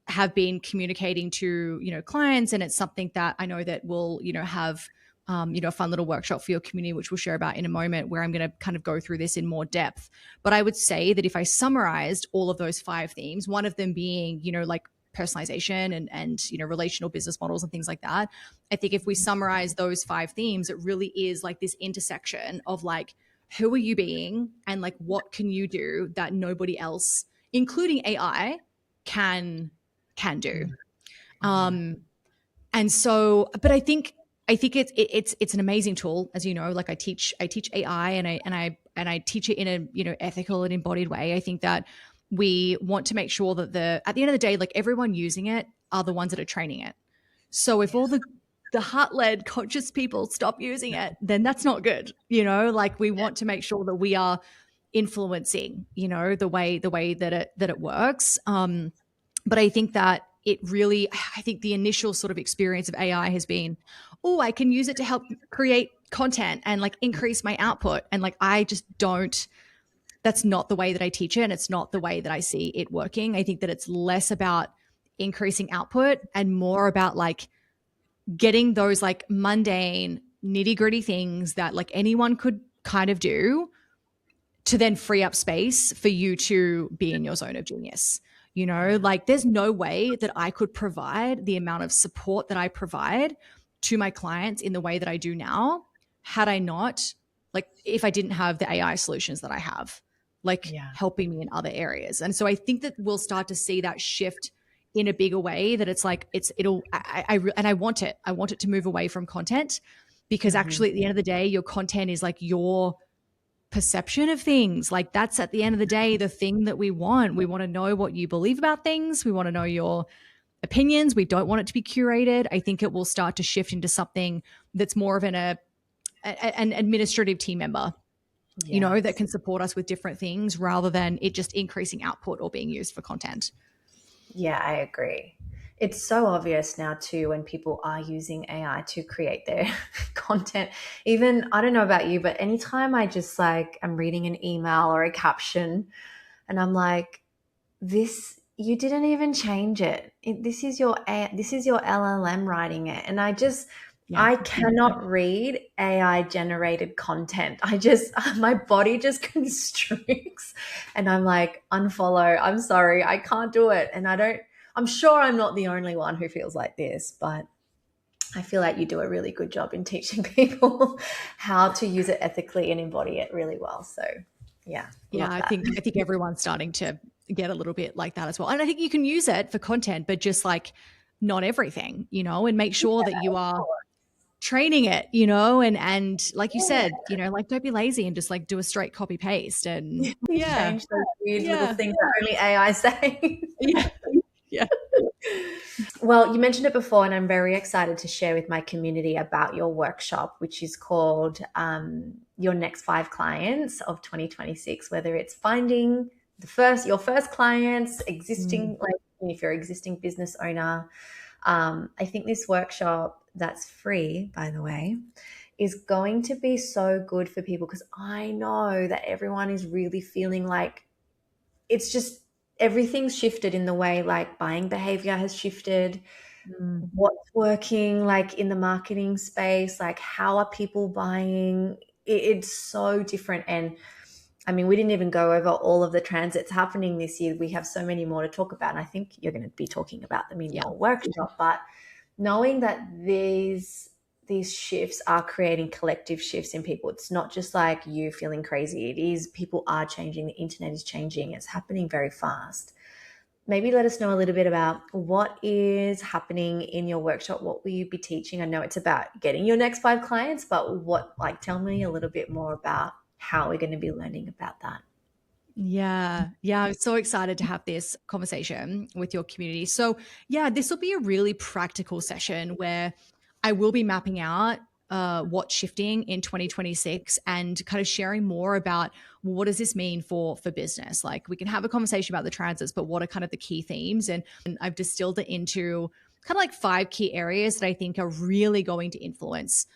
have been communicating to, clients. And it's something that I know that will, have, a fun little workshop for your community, which we'll share about in a moment, where I'm going to kind of go through this in more depth. But I would say that if I summarized all of those 5 themes, one of them being, like personalization and relational business models and things like that. I think if we summarize those 5 themes, it really is like this intersection of like, who are you being and like, what can you do that nobody else, including AI, can do. And so, but I think it's an amazing tool, as you know. Like I teach AI and I teach it in a ethical and embodied way. I think that we want to make sure that at the end of the day, like everyone using it are the ones that are training it. So if all the heart-led conscious people stop using it, then that's not good. Like we want to make sure that we are influencing, the way that it works. But I think that it really, I think the initial sort of experience of AI has been, oh, I can use it to help create content and like increase my output. And like, I just don't, that's not the way that I teach it. And it's not the way that I see it working. I think that it's less about increasing output and more about like getting those like mundane, nitty gritty things that like anyone could kind of do to then free up space for you to be in your zone of genius. You know, like there's no way that I could provide the amount of support that I provide to my clients in the way that I do now had I not, like, if I didn't have the AI solutions that I have, like helping me in other areas. And so I think that we'll start to see that shift in a bigger way, that it's like, and I want it. I want it to move away from content, because actually at the end of the day, your content is like your perception of things. Like that's at the end of the day, the thing that we want. We want to know what you believe about things. We want to know your opinions. We don't want it to be curated. I think it will start to shift into something that's more of an administrative team member, you know, that can support us with different things rather than it just increasing output or being used for content. Yeah, I agree. It's so obvious now too when people are using AI to create their content. Even, I don't know about you, but anytime I just like, I'm reading an email or a caption and I'm like, this, you didn't even change it. This is your LLM writing it. And I cannot read AI generated content. My body just constricts and I'm like, unfollow. I'm sorry. I can't do it. And I'm sure I'm not the only one who feels like this, but I feel like you do a really good job in teaching people how to use it ethically and embody it really well. So yeah. I think everyone's starting to get a little bit like that as well. And I think you can use it for content, but just like not everything, you know, and make sure that you are training it, you know, and like you said, you know, like don't be lazy and just like do a straight copy paste and change those weird little things that only AI say. Yeah. Well, you mentioned it before, and I'm very excited to share with my community about your workshop, which is called Your Next 5 Clients of 2026, whether it's finding your first clients, existing, like if you're an existing business owner. I think this workshop, that's free, by the way, is going to be so good for people, because I know that everyone is really feeling like it's just everything's shifted in the way like buying behavior has shifted, what's working like in the marketing space, like how are people buying, it's so different. And I mean, we didn't even go over all of the transits happening this year. We have so many more to talk about, and I think you're going to be talking about them in your workshop. But knowing that these shifts are creating collective shifts in people, it's not just like you feeling crazy. It is, people are changing, the internet is changing, it's happening very fast. Maybe let us know a little bit about what is happening in your workshop. What will you be teaching? I know it's about getting your next 5 clients, but tell me a little bit more about how we're going to be learning about that. Yeah. I'm so excited to have this conversation with your community. So this will be a really practical session where I will be mapping out what's shifting in 2026 and kind of sharing more about what does this mean for business. Like we can have a conversation about the transits, but what are kind of the key themes? And I've distilled it into kind of like 5 key areas that I think are really going to influence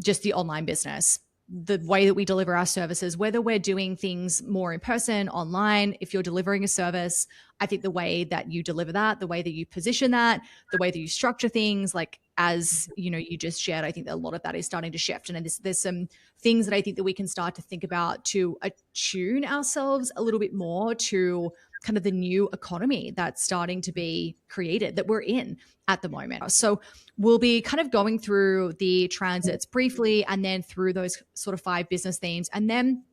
just the online business, the way that we deliver our services, whether we're doing things more in person, online. If you're delivering a service, I think the way that you deliver that, the way that you position that, the way that you structure things, like as you know, you just shared, I think that a lot of that is starting to shift. And there's some things that I think that we can start to think about to attune ourselves a little bit more to kind of the new economy that's starting to be created, that we're in at the moment. So we'll be kind of going through the transits briefly and then through those sort of 5 business themes. And then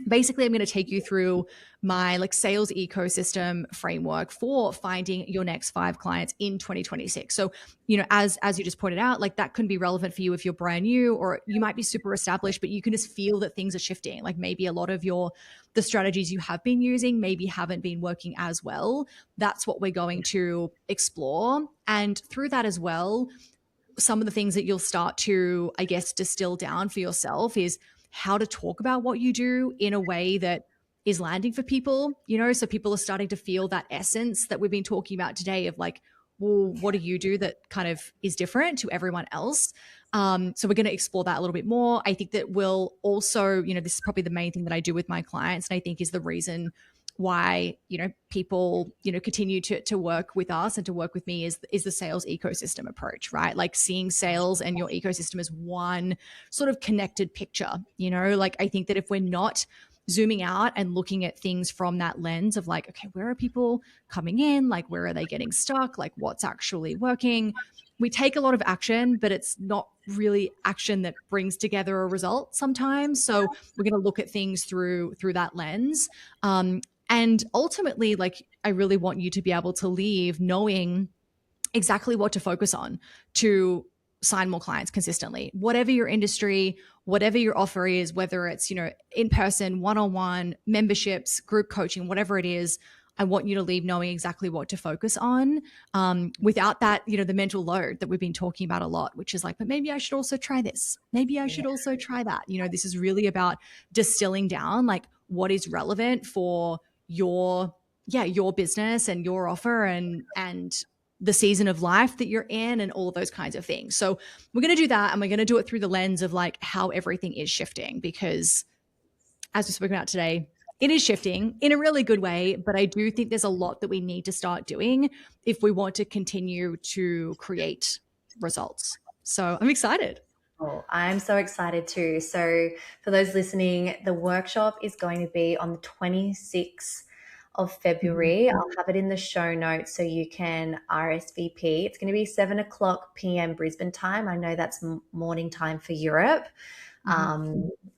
basically I'm going to take you through my like sales ecosystem framework for finding your next 5 clients in 2026. So, you know, as you just pointed out, like that can be relevant for you if you're brand new, or you might be super established, but you can just feel that things are shifting. Like maybe a lot of the strategies you have been using maybe haven't been working as well. That's what we're going to explore. And through that as well, some of the things that you'll start to, I guess, distill down for yourself is how to talk about what you do in a way that is landing for people, you know, so people are starting to feel that essence that we've been talking about today of like, well, what do you do that kind of is different to everyone else? So we're going to explore that a little bit more. I think that we'll also, this is probably the main thing that I do with my clients, and I think is the reason why, people, continue to work with us and to work with me is the sales ecosystem approach, right? Like seeing sales and your ecosystem as one sort of connected picture, like I think that if we're not zooming out and looking at things from that lens of like, okay, where are people coming in? Like, where are they getting stuck? Like, what's actually working? We take a lot of action, but it's not really action that brings together a result sometimes. So we're going to look at things through that lens. And ultimately, like, I really want you to be able to leave knowing exactly what to focus on to sign more clients consistently, whatever your industry, whatever your offer is, whether it's, in person, one-on-one, memberships, group coaching, whatever it is. I want you to leave knowing exactly what to focus on, without that, the mental load that we've been talking about a lot, which is like, but maybe I should also try this. Maybe I should also try that. This is really about distilling down like what is relevant for your business and your offer and the season of life that you're in and all of those kinds of things. So we're going to do that, and we're going to do it through the lens of like how everything is shifting, because as we've spoken about today, it is shifting in a really good way, but I do think there's a lot that we need to start doing if we want to continue to create results. So I'm excited. Oh, I'm so excited too. So for those listening, the workshop is going to be on the 26th of February. I'll have it in the show notes so you can RSVP. It's going to be 7:00 p.m. Brisbane time. I know that's morning time for Europe.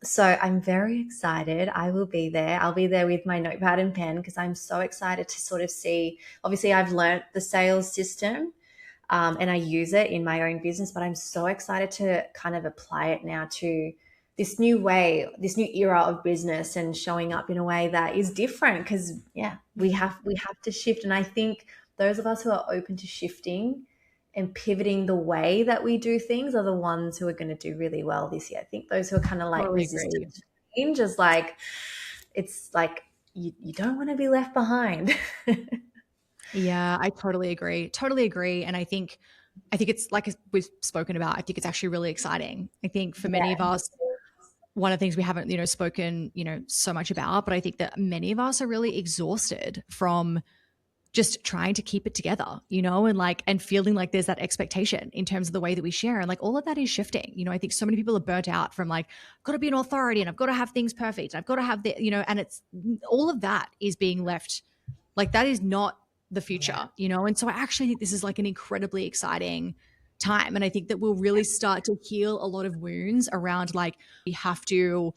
So I'm very excited. I will be there. I'll be there with my notepad and pen because I'm so excited to sort of see, obviously I've learnt the sales system, and I use it in my own business, but I'm so excited to kind of apply it now to this new way, this new era of business, and showing up in a way that is different because we have to shift. And I think those of us who are open to shifting and pivoting the way that we do things are the ones who are going to do really well this year. I think those who are kind of like resistant to change, is like, it's like you don't want to be left behind. Yeah, I totally agree. Totally agree. And I think it's like we've spoken about, I think it's actually really exciting. I think for many of us, one of the things we haven't, spoken, so much about, but I think that many of us are really exhausted from just trying to keep it together, and feeling like there's that expectation in terms of the way that we share. And like all of that is shifting. I think so many people are burnt out from like, I've got to be an authority and I've got to have things perfect. And I've got to have and it's all of that is being left. Like that is not the future, And so I actually think this is like an incredibly exciting time. And I think that we'll really start to heal a lot of wounds around like, we have to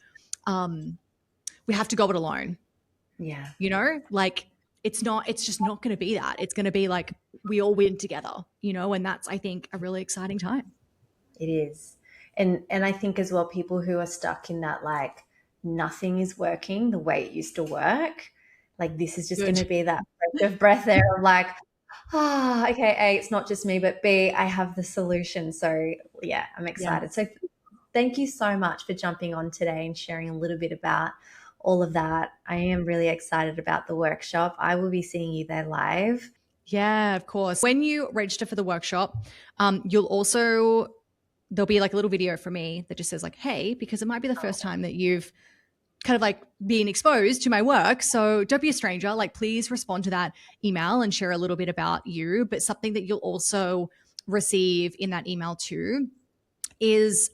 go it alone. Yeah. Like it's just not going to be that. It's going to be like, we all win together, and that's, I think, a really exciting time. It is. And I think as well, people who are stuck in that, like nothing is working the way it used to work. Like this is just going to be that breath there of like, okay, A, it's not just me, but B, I have the solution. So yeah, I'm excited. Yeah. So thank you so much for jumping on today and sharing a little bit about all of that. I am really excited about the workshop. I will be seeing you there live. Yeah, of course. When you register for the workshop, there'll be like a little video from me that just says like, hey, because it might be the first time that you've kind of like being exposed to my work. So don't be a stranger. Like please respond to that email and share a little bit about you. But something that you'll also receive in that email too is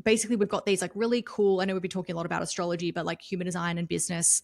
basically we've got these like really cool, I know we've been talking a lot about astrology, but like human design and business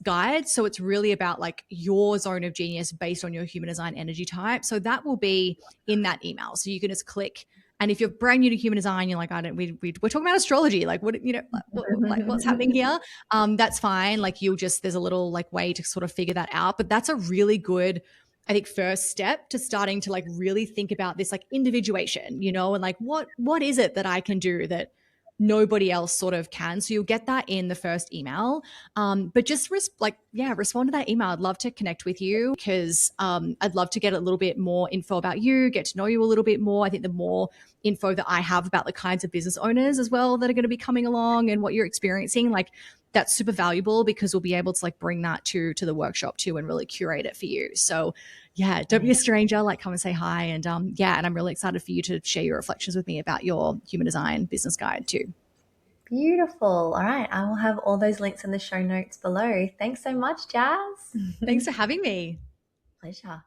guides. So it's really about like your zone of genius based on your human design energy type. So that will be in that email. So you can just click. And if you're brand new to human design, you're like, we're talking about astrology. Like what, like what's happening here? That's fine. Like there's a little like way to sort of figure that out. But that's a really good, I think, first step to starting to like really think about this like individuation, and like what is it that I can do that nobody else sort of can. So you'll get that in the first email. But just respond to that email. I'd love to connect with you because I'd love to get a little bit more info about you, get to know you a little bit more. I think the more info that I have about the kinds of business owners as well that are going to be coming along and what you're experiencing, like that's super valuable because we'll be able to like bring that to the workshop too and really curate it for you. So yeah, don't be a stranger, like come and say hi. And yeah, and I'm really excited for you to share your reflections with me about your human design business guide too. Beautiful. All right. I will have all those links in the show notes below. Thanks so much, Jazz. Thanks for having me. Pleasure.